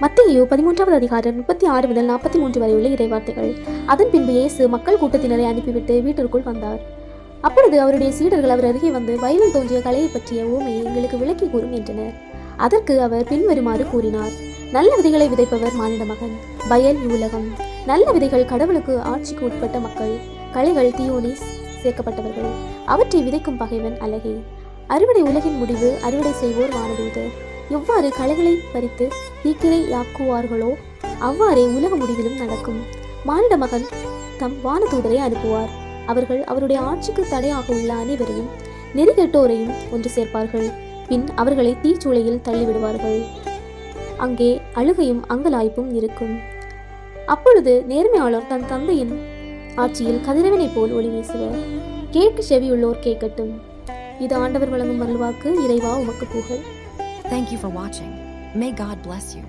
மத்தேயு 13வது அதிகாரம் 36 முதல் 43 வரை உள்ள இறைவார்த்தைகள். அதன் பின்பு இயேசு மக்கள் கூட்டத்தினரை அனுப்பிவிட்டு வீட்டிற்குள் வந்தார். அப்பொழுது அவருடைய சீடர்கள் அவர் அருகே வந்து, வயலில் தோன்றிய களையை பற்றிய உவமையை எங்களுக்கு விளக்கி கூறும் என்றனர். அதற்கு அவர் பின்வருமாறு கூறினார். நல்ல விதைகளை விதைப்பவர் மானிட மகன். வயல் இவ்வுலகம். நல்ல விதைகள் கடவுளுக்கு ஆட்சிக்கு உட்பட்ட மக்கள். களைகள் தீயோனிஸ் சேர்க்கப்பட்டவர்கள். அவற்றை விதைக்கும் பகைவன் அலகை. அறுவடை உலகின் முடிவு. அறுவடை செய்வோர் வானதூதர். எவ்வாறு களைகளை பறித்து தீக்கிரையாக்குவார்களோ அவ்வாறே உலக முடிவிலும் நடக்கும். மானிட மகன் தம் வானதூதரை அனுப்புவார். அவர்கள் அவருடைய ஆட்சிக்கு தடையாக உள்ள அனைவரையும் நெறிகெட்டோரையும் ஒன்று சேர்ப்பார்கள். பின் அவர்களை தீச்சூளையில் தள்ளிவிடுவார்கள். அங்கே அழுகையும் அங்கலாய்ப்பும் இருக்கும். அப்பொழுது நேர்மையாளர் தன் தந்தையின் ஆட்சியில் கதிரவனை போல் ஒளி வீசுவர். கேட்க செவியுள்ளோர் கேட்கட்டும். இது ஆண்டவர் வழங்கும் அருள்வாக்கு. இறைவா உமக்கு புகழ். Thank you for watching. May God bless you.